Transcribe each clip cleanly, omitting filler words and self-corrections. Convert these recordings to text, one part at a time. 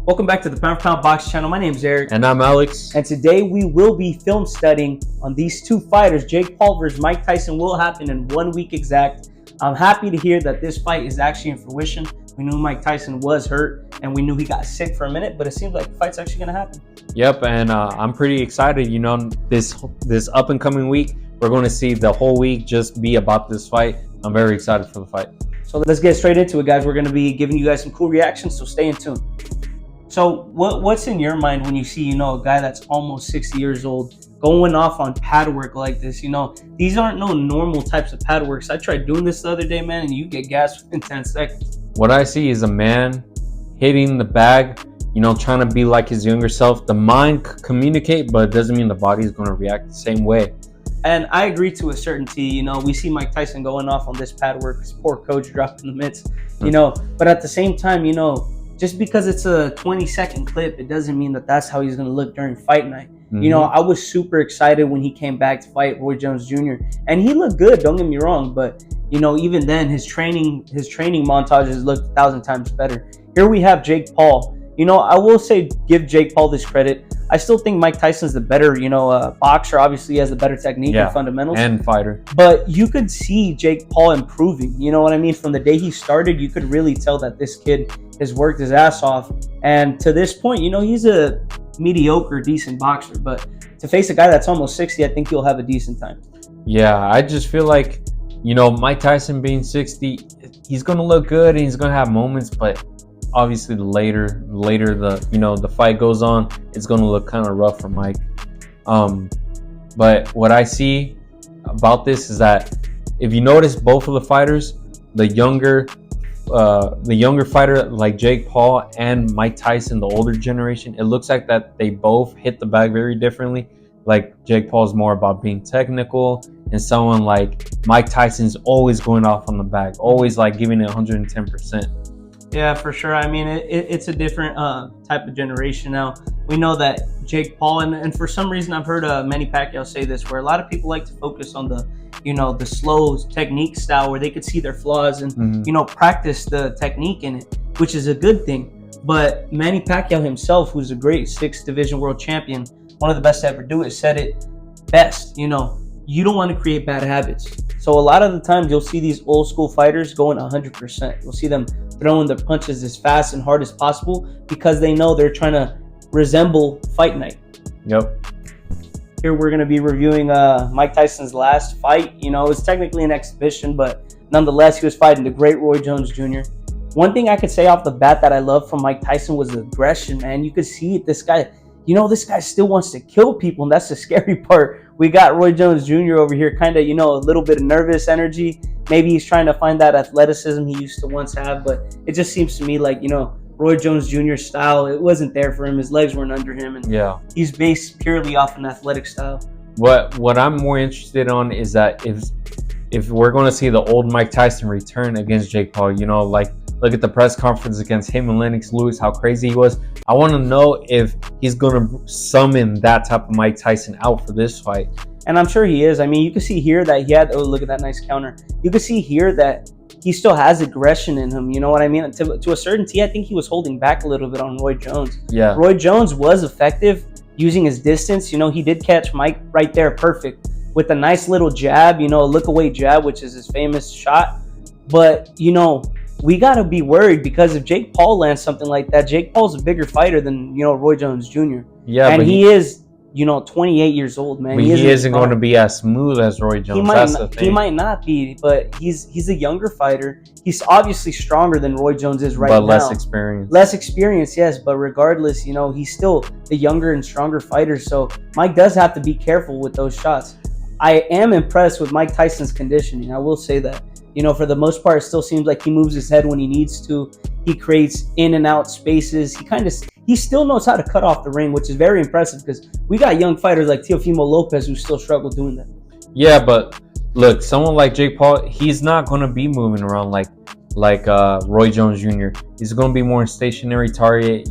Welcome back to the Pound for Pound Box channel. My name is Eric. And I'm Alex. And today we will be film studying on these two fighters. Jake Paul versus Mike Tyson will happen in 1 week exact. I'm happy to hear that this fight is actually in fruition. We knew Mike Tyson was hurt and we knew he got sick for a minute, but it seems like the fight's actually going to happen. Yep, and I'm pretty excited. You know, this up and coming week, we're going to see the whole week just be about this fight. I'm very excited for the fight. So let's get straight into it, guys. We're going to be giving you guys some cool reactions, so stay in tune. So what's in your mind when you see, a guy that's almost 60 years old going off on pad work like this? These aren't no normal types of pad works. I tried doing this the other day, man, and you get gassed within 10 seconds. What I see is a man hitting the bag, trying to be like his younger self. The mind communicate, but it doesn't mean the body is going to react the same way. And I agree to a certainty. We see Mike Tyson going off on this pad work. His poor coach dropping the mitts, But at the same time, just because it's a 20-second clip, it doesn't mean that that's how he's going to look during fight night. Mm-hmm. I was super excited when he came back to fight Roy Jones Jr. And he looked good, don't get me wrong. But, even then, his training montages looked 1,000 times better. Here we have Jake Paul. I will say give Jake Paul this credit. I still think Mike Tyson's the better, boxer. Obviously, he has the better technique and fundamentals. And fighter. But you could see Jake Paul improving. You know what I mean? From the day he started, you could really tell that this kid has worked his ass off. And to this point, he's a mediocre, decent boxer. But to face a guy that's almost 60, I think he'll have a decent time. Yeah, I just feel like, Mike Tyson being 60, he's going to look good and he's going to have moments, but obviously later the fight goes on, it's going to look kind of rough for Mike. But what I see about this is that if you notice both of the fighters, the younger fighter like Jake Paul and Mike Tyson, the older generation, it looks like that they both hit the bag very differently. Like Jake Paul's more about being technical, and someone like Mike Tyson's always going off on the bag, always like giving it 110%. Yeah, for sure. I mean, it's a different type of generation now. We know that Jake Paul, and for some reason I've heard Manny Pacquiao say this, where a lot of people like to focus on the slow technique style where they could see their flaws and, practice the technique in it, which is a good thing. But Manny Pacquiao himself, who's a great 6th division world champion, one of the best to ever do it, said it best. You don't want to create bad habits. So a lot of the times you'll see these old school fighters going 100%. You'll see them throwing their punches as fast and hard as possible because they know they're trying to resemble fight night. Yep. Here we're going to be reviewing Mike Tyson's last fight. It's technically an exhibition, but nonetheless, he was fighting the great Roy Jones Jr. One thing I could say off the bat that I love from Mike Tyson was the aggression, man. You could see it. This guy, this guy still wants to kill people, and that's the scary part. We got Roy Jones Jr. over here, kind of, a little bit of nervous energy. Maybe he's trying to find that athleticism he used to once have, but it just seems to me like, Roy Jones Jr.'s style, it wasn't there for him. His legs weren't under him, and he's based purely off an athletic style. What I'm more interested on is that if we're going to see the old Mike Tyson return against Jake Paul, like look at the press conference against him and Lennox Lewis, how crazy he was. I want to know if he's going to summon that type of Mike Tyson out for this fight. And I'm sure he is. I mean, you can see here that he had, look at that nice counter. You can see here that he still has aggression in him. You know what I mean? To a certainty, I think he was holding back a little bit on Roy Jones. Yeah. Roy Jones was effective using his distance. He did catch Mike right there perfect with a nice little jab, a look away jab, which is his famous shot. But, we got to be worried because if Jake Paul lands something like that, Jake Paul's a bigger fighter than, Roy Jones Jr. Yeah, and he is, 28 years old, man. But he isn't going to be as smooth as Roy Jones. He might not be, but he's a younger fighter. He's obviously stronger than Roy Jones is right now. But less experience. Less experience, yes. But regardless, he's still the younger and stronger fighter. So Mike does have to be careful with those shots. I am impressed with Mike Tyson's conditioning. I will say that. For the most part, it still seems like he moves his head when he needs to. He creates in and out spaces. He still knows how to cut off the ring, which is very impressive because we got young fighters like Teofimo Lopez who still struggle doing that. Yeah, but look, someone like Jake Paul, he's not going to be moving around like Roy Jones Jr. He's going to be more stationary target,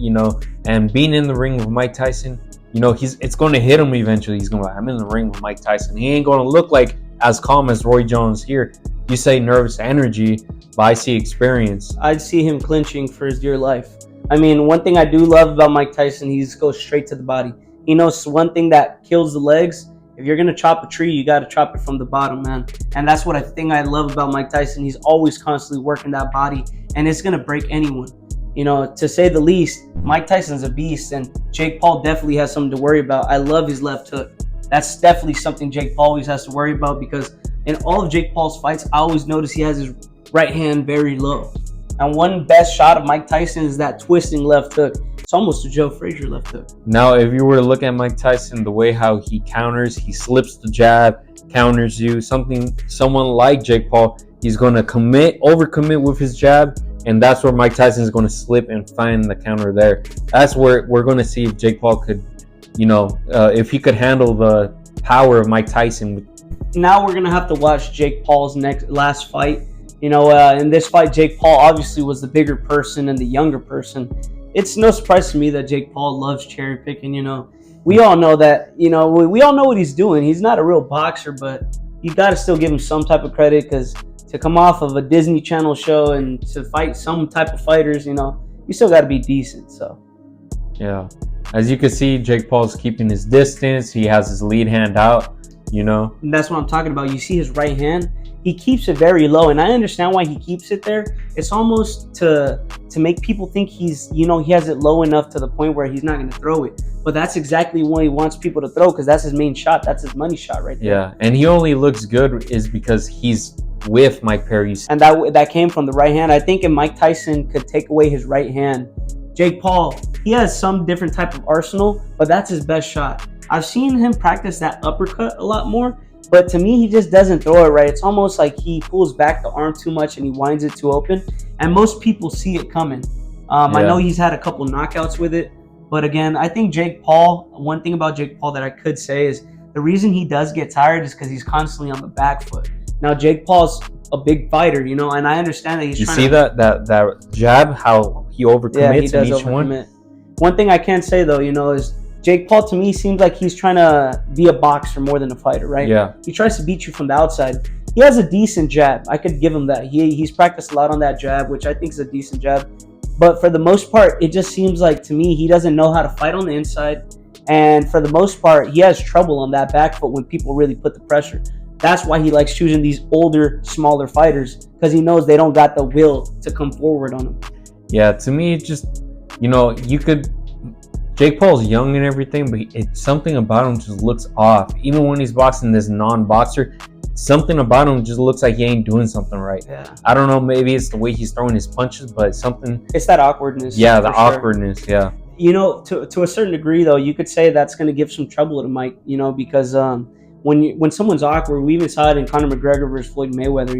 and being in the ring with Mike Tyson, it's going to hit him eventually. He's going to be like, I'm in the ring with Mike Tyson. He ain't going to look like as calm as Roy Jones here. You say nervous energy, but I see experience. I'd see him clinching for his dear life. I mean, one thing I do love about Mike Tyson, he just goes straight to the body. He knows one thing that kills the legs. If you're gonna chop a tree, you got to chop it from the bottom, man. And that's what I think I love about Mike Tyson. He's always constantly working that body, and it's gonna break anyone. You know, to say the least, Mike Tyson's a beast, and Jake Paul definitely has something to worry about. I love his left hook. That's definitely something Jake Paul always has to worry about, because in all of Jake Paul's fights, I always notice he has his right hand very low. And one best shot of Mike Tyson is that twisting left hook. It's almost a Joe Frazier left hook. Now, if you were to look at Mike Tyson, the way how he counters, he slips the jab, counters you. Someone like Jake Paul, he's going to overcommit with his jab, and that's where Mike Tyson is going to slip and find the counter there. That's where we're going to see if Jake Paul could, if he could handle the power of Mike Tyson. Now we're going to have to watch Jake Paul's last fight. In this fight, Jake Paul obviously was the bigger person and the younger person. It's no surprise to me that Jake Paul loves cherry picking. We all know that. We all know what he's doing. He's not a real boxer, but you got to still give him some type of credit, because to come off of a Disney Channel show and to fight some type of fighters, you still got to be decent. So, yeah, as you can see, Jake Paul's keeping his distance. He has his lead hand out. And that's what I'm talking about. You see his right hand. He keeps it very low, and I understand why he keeps it there. It's almost to make people think he has it low enough to the point where he's not going to throw it. But that's exactly what he wants people to throw, because that's his main shot. That's his money shot right there. Yeah, and he only looks good is because he's with Mike Perry. And that came from the right hand. I think if Mike Tyson could take away his right hand, Jake Paul, he has some different type of arsenal, but that's his best shot. I've seen him practice that uppercut a lot more. But to me, he just doesn't throw it right. It's almost like he pulls back the arm too much and he winds it too open. And most people see it coming. I know he's had a couple knockouts with it. But again, I think Jake Paul, one thing about Jake Paul that I could say is the reason he does get tired is because he's constantly on the back foot. Now, Jake Paul's a big fighter, and I understand that he's trying to... You see that jab, how he overcommits in each one? One thing I can say, though, is... Jake Paul, to me, seems like he's trying to be a boxer more than a fighter, right? Yeah. He tries to beat you from the outside. He has a decent jab. I could give him that. He's practiced a lot on that jab, which I think is a decent jab. But for the most part, it just seems like, to me, he doesn't know how to fight on the inside. And for the most part, he has trouble on that back foot when people really put the pressure. That's why he likes choosing these older, smaller fighters, because he knows they don't got the will to come forward on him. Yeah, to me, just, Jake Paul's young and everything, but it's something about him just looks off. Even when he's boxing this non-boxer, something about him just looks like he ain't doing something right. Yeah. I don't know, maybe it's the way he's throwing his punches, but something... It's that awkwardness. Yeah, the awkwardness, yeah. To a certain degree, though, you could say that's going to give some trouble to Mike, because when someone's awkward, we even saw it in Conor McGregor versus Floyd Mayweather,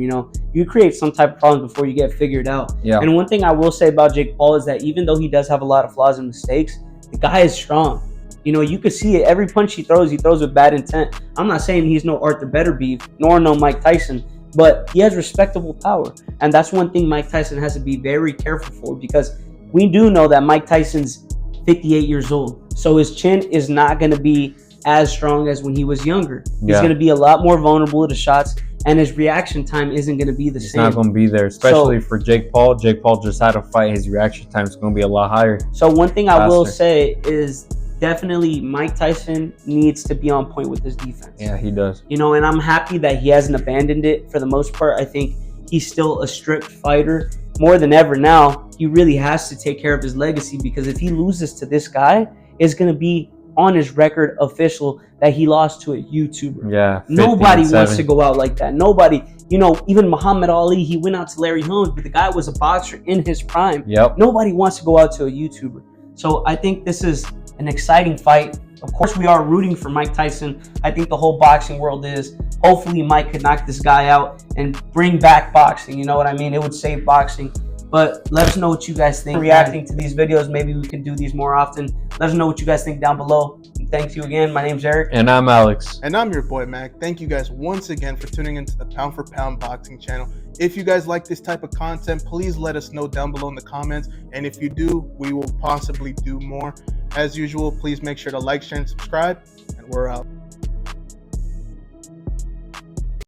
you create some type of problem before you get figured out. Yeah. And one thing I will say about Jake Paul is that even though he does have a lot of flaws and mistakes, the guy is strong. You could see it. Every punch he throws with bad intent. I'm not saying he's no Arthur Beterbiev, nor no Mike Tyson, but he has respectable power. And that's one thing Mike Tyson has to be very careful for, because we do know that Mike Tyson's 58 years old. So his chin is not going to be as strong as when he was younger. He's going to be a lot more vulnerable to shots, and his reaction time isn't going to be the same. It's not going to be there, especially for Jake Paul. Jake Paul just had a fight. His reaction time is going to be a lot higher. So one thing I will say is definitely Mike Tyson needs to be on point with his defense. Yeah, he does. And I'm happy that he hasn't abandoned it for the most part. I think he's still a strict fighter. More than ever now, he really has to take care of his legacy, because if he loses to this guy, it's going to be on his record official that he lost to a YouTuber. Yeah. Nobody wants to go out like that. Nobody, even Muhammad Ali, he went out to Larry Holmes, but the guy was a boxer in his prime. Yep. Nobody wants to go out to a YouTuber. So I think this is an exciting fight. Of course, we are rooting for Mike Tyson. I think the whole boxing world is. Hopefully, Mike could knock this guy out and bring back boxing. You know what I mean? It would save boxing. But let us know what you guys think. Reacting to these videos, maybe we can do these more often. Let us know what you guys think down below. Thank you again. My name's Eric. And I'm Alex. And I'm your boy, Mac. Thank you guys once again for tuning into the Pound for Pound Boxing channel. If you guys like this type of content, please let us know down below in the comments. And if you do, we will possibly do more. As usual, please make sure to like, share, and subscribe. And we're out.